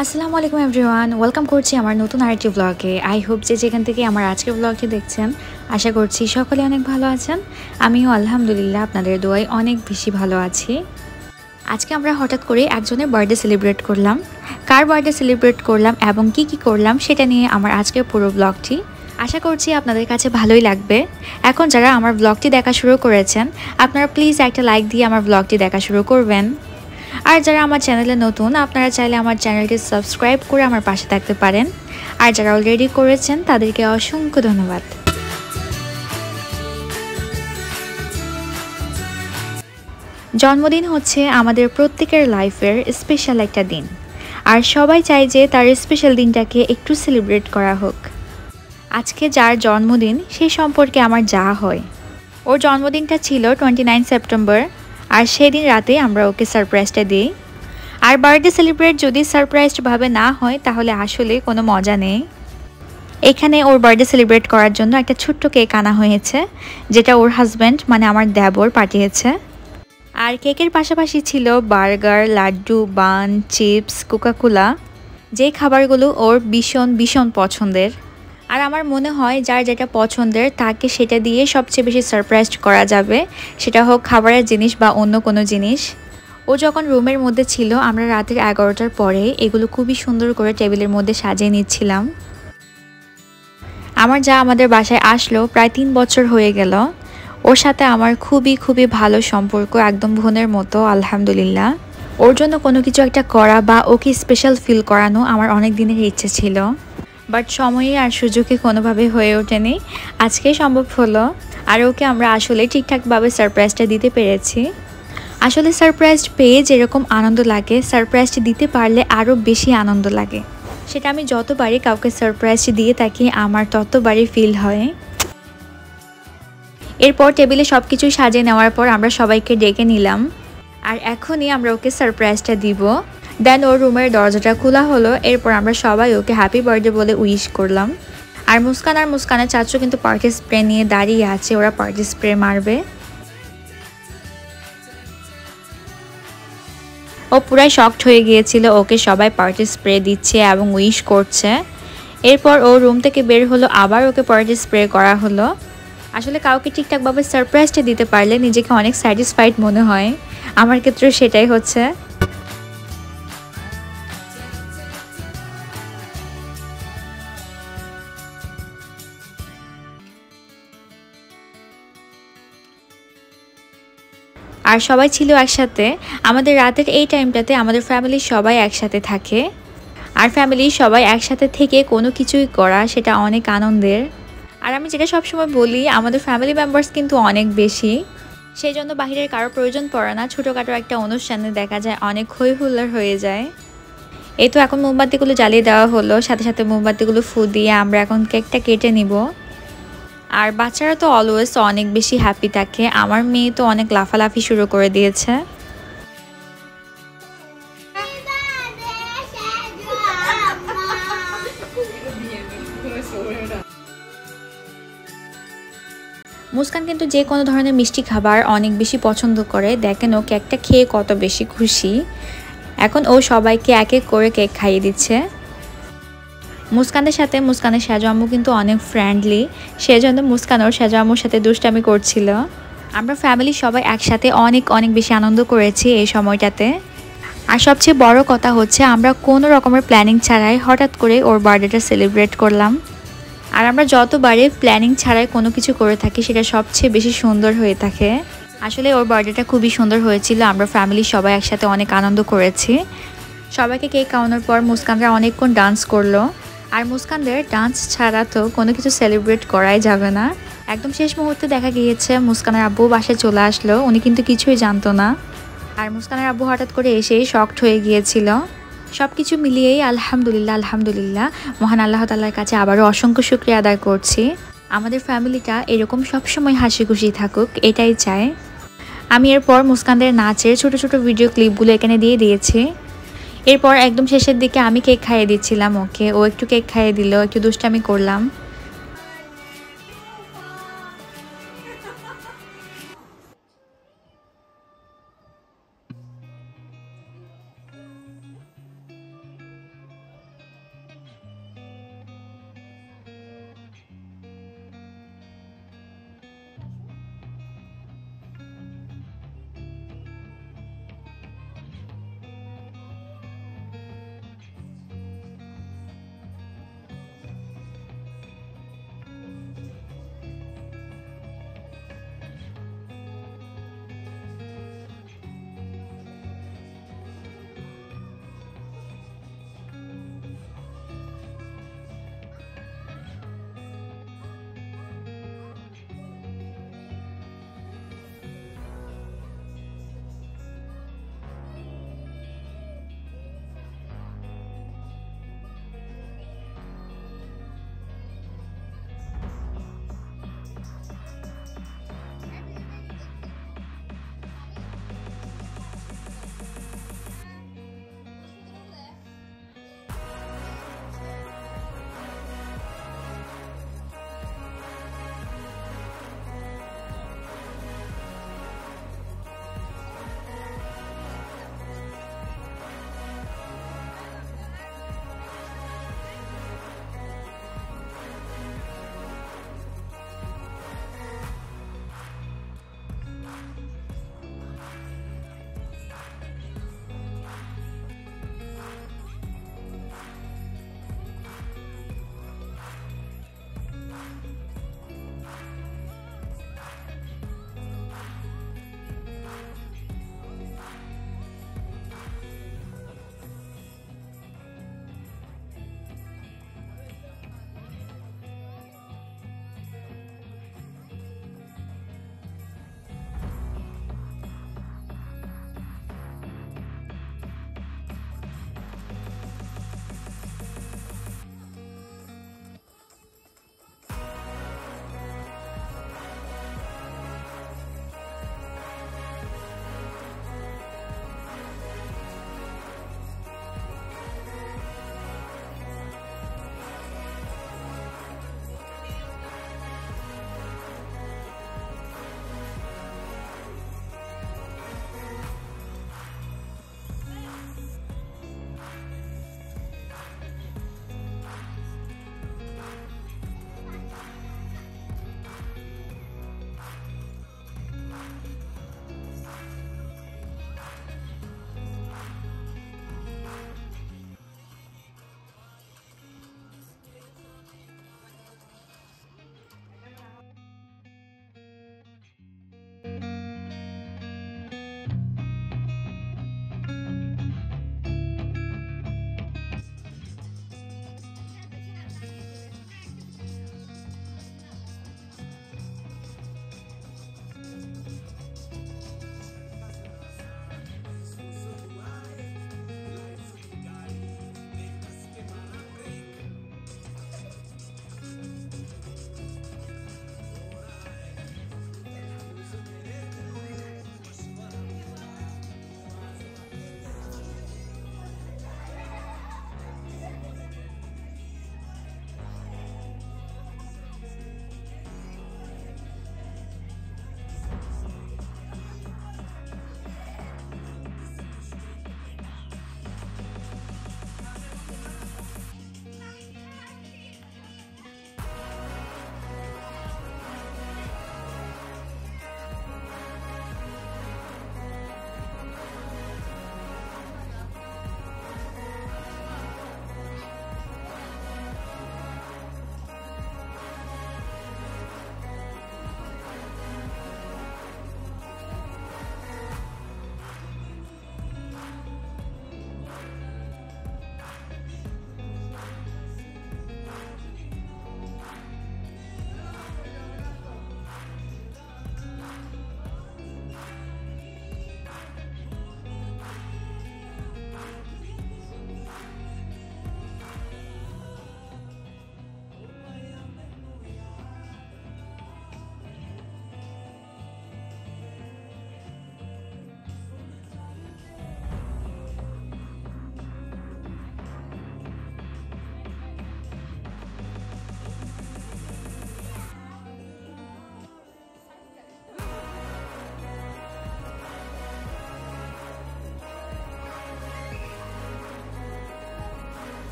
আসসালামু আলাইকুম everyone, welcome করছি আমার নতুন আরেকটি ব্লগে। আই হোপ যে যেখান থেকে আমার আজকের ব্লগটি দেখছেন আশা করছি সকলে অনেক ভালো আছেন। আমিও আলহামদুলিল্লাহ আপনাদের দোয়ায় অনেক বেশি ভালো আছি। আজকে আমরা হঠাৎ করে একজনের বার্থডে সেলিব্রেট করলাম। কার বার্থডে সেলিব্রেট করলাম এবং কি করলাম সেটা নিয়ে আমার আজকের পুরো ব্লগটি। আশা করছি আপনাদের কাছে ভালোই লাগবে। এখন যারা আমার ব্লগটি দেখা শুরু করেছেন আপনারা প্লিজ একটা লাইক দিয়ে আমার ব্লগটি দেখা শুরু করবেন। আর যারা আমার চ্যানেলে নতুন আপনারা চাইলে আমার চ্যানেলটি সাবস্ক্রাইব করে আমার পাশে থাকতে পারেন। আর যারা অলরেডি করেছেন তাদেরকে অসংখ্য ধন্যবাদ। জন্মদিন হচ্ছে আমাদের প্রত্যেকের লাইফের স্পেশাল একটা দিন, আর সবাই চায় যে তার স্পেশাল দিনটাকে একটু সেলিব্রেট করা হোক। আজকে যার জন্মদিন সেই সম্পর্কে আমার যা হয়, ওর জন্মদিনটা ছিল 29 সেপ্টেম্বর, আর সেদিন রাতে আমরা ওকে সারপ্রাইজটা দিই। আর বার্থডে সেলিব্রেট যদি সারপ্রাইজভাবে না হয় তাহলে আসলে কোনো মজা নেই। এখানে ওর বার্থডে সেলিব্রেট করার জন্য একটা ছোট্ট কেক আনা হয়েছে, যেটা ওর হাজব্যান্ড মানে আমার দেবর পাঠিয়েছে। আর কেকের পাশাপাশি ছিল বার্গার, লাড্ডু, বান, চিপস, কোকাকোলা, যেই খাবারগুলো ওর ভীষণ ভীষণ পছন্দের। আর আমার মনে হয় যার যেটা পছন্দের তাকে সেটা দিয়ে সবচেয়ে বেশি সারপ্রাইজ করা যাবে, সেটা হোক খাবারের জিনিস বা অন্য কোনো জিনিস। ও যখন রুমের মধ্যে ছিল আমরা রাতের 11টার পরে এগুলো খুবই সুন্দর করে টেবিলের মধ্যে সাজিয়ে নিচ্ছিলাম। আমার যা আমাদের বাসায় আসলো প্রায় 3 বছর হয়ে গেল। ওর সাথে আমার খুবই খুবই ভালো সম্পর্ক, একদম বোনের মতো আলহামদুলিল্লাহ। ওর জন্য কোনো কিছু একটা করা বা ওকে স্পেশাল ফিল করানো আমার অনেক দিনের ইচ্ছে ছিল, বাট সময়ে আর সুযোগে কোনোভাবে হয়ে ওঠেনি। আজকেই সম্ভব হলো। আর ওকে আমরা আসলে ঠিকঠাকভাবে সারপ্রাইজটা দিতে পেরেছি। আসলে সারপ্রাইজ পেয়ে যেরকম আনন্দ লাগে, সারপ্রাইজটি দিতে পারলে আরও বেশি আনন্দ লাগে। সেটা আমি যতবারই কাউকে সারপ্রাইজটি দিয়ে থাকি আমার ততবারই ফিল হয়। এরপর টেবিলে সব কিছু সাজিয়ে নেওয়ার পর আমরা সবাইকে ডেকে নিলাম, আর এখনই আমরা ওকে সারপ্রাইজটা দিব। দেন ওর রুমের দরজাটা খোলা হলো। এরপর আমরা সবাই ওকে হ্যাপি বার্থডে বলে উইশ করলাম। আর মুস্কানের চাচু কিন্তু পার্টি স্প্রে নিয়ে দাঁড়িয়ে আছে, ওরা পার্টি স্প্রে মারবে। ও পুরাই শকড হয়ে গিয়েছিল, ওকে সবাই পার্টি স্প্রে দিচ্ছে এবং উইশ করছে। এরপর ও রুম থেকে বের হলো, আবার ওকে পার্টি স্প্রে করা হলো। আসলে কাউকে ঠিকঠাকভাবে সারপ্রাইজটা দিতে পারলে নিজেকে অনেক স্যাটিসফাইড মনে হয়। আমার ক্ষেত্রেও সেটাই হচ্ছে। আর সবাই ছিল একসাথে। আমাদের রাতের এই টাইমটাতে আমাদের ফ্যামিলির সবাই একসাথে থাকে, আর ফ্যামিলির সবাই একসাথে থেকে কোনো কিছুই করা সেটা অনেক আনন্দের। আর আমি যেটা সবসময় বলি, আমাদের ফ্যামিলি মেম্বার্স কিন্তু অনেক বেশি, সেই জন্য বাহিরের কারো প্রয়োজন পড়ে না। ছোটোখাটো একটা অনুষ্ঠানে দেখা যায় অনেক হই হুল্লোড় হয়ে যায়। এই তো এখন মোমবাতিগুলো জ্বালিয়ে দেওয়া হলো, সাথে সাথে মোমবাতিগুলো ফু দিয়ে আমরা এখন কেকটা কেটে নিব। আর বাচ্চারা তো অলওয়েজ অনেক বেশি হ্যাপি থাকে। আমার মেয়ে তো অনেক লাফালাফি শুরু করে দিয়েছে। মুস্কান কিন্তু যে কোনো ধরনের মিষ্টি খাবার অনেক বেশি পছন্দ করে। দেখেন ও কেকটা খেয়ে কত বেশি খুশি। এখন ও সবাইকে এক এক করে কেক খাইয়ে দিচ্ছে। মুস্কানের সাথে মুস্কানের সেজো আম্মু কিন্তু অনেক ফ্রেন্ডলি, সেজন্য মুস্কান ওর সেজো আম্মুর সাথে দুষ্টামি করছিল। আমরা ফ্যামিলি সবাই একসাথে অনেক অনেক বেশি আনন্দ করেছি এই সময়টাতে। আর সবচেয়ে বড় কথা হচ্ছে আমরা কোনো রকমের প্ল্যানিং ছাড়াই হঠাৎ করে ওর বার্থডেটা সেলিব্রেট করলাম। আর আমরা যতবারই প্ল্যানিং ছাড়াই কোনো কিছু করে থাকি সেটা সবচেয়ে বেশি সুন্দর হয়ে থাকে। আসলে ওর বার্থডেটা খুবই সুন্দর হয়েছিল। আমরা ফ্যামিলি সবাই একসাথে অনেক আনন্দ করেছি। সবাইকে কেক খাওয়ানোর পর মুস্কানরা অনেকক্ষণ ডান্স করলো। আর মুস্কানদের ডান্স ছাড়া তো কোনো কিছু সেলিব্রেট করাই যাবে না। একদম শেষ মুহূর্তে দেখা গিয়েছে মুস্কানের আব্বু বাসায় চলে আসলো, উনি কিন্তু কিছুই জানতো না। আর মুস্কানের আব্বু হঠাৎ করে এসেই শকড হয়ে গিয়েছিল। সব কিছু মিলিয়েই আলহামদুলিল্লাহ মহান আল্লাহ তাআলার কাছে আবারও অসংখ্য শুকরিয়া আদায় করছি। আমাদের ফ্যামিলিটা এরকম সবসময় হাসি খুশি থাকুক, এটাই চাই। আমি এরপর মুস্কানদের নাচের ছোট ছোট ভিডিও ক্লিপগুলো এখানে দিয়ে দিয়েছি। এরপর একদম শেষের দিকে আমি কেক খাইয়ে দিচ্ছিলাম ওকে, ও একটু কেক খাইয়ে দিল, একটু দুষ্টামি করলাম।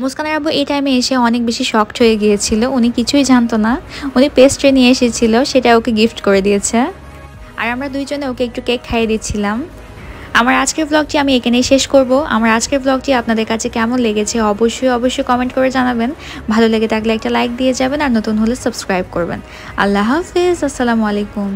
মুস্কানের আব্বু এই টাইমে এসে অনেক বেশি শকড হয়ে গিয়েছিল। উনি কিছুই জানতো না, উনি পেস্ট্রি নিয়ে এসেছিল, সেটা ওকে গিফট করে দিয়েছে। আর আমরা দুইজনে ওকে একটু কেক খাইয়ে দিচ্ছিলাম। আমার আজকের ব্লগটি আমি এখানেই শেষ করব। আমার আজকের ব্লগটি আপনাদের কাছে কেমন লেগেছে অবশ্যই কমেন্ট করে জানাবেন। ভালো লেগে থাকলে একটা লাইক দিয়ে যাবেন, আর নতুন হলে সাবস্ক্রাইব করবেন। আল্লাহ হাফিজ, আসসালামু আলাইকুম।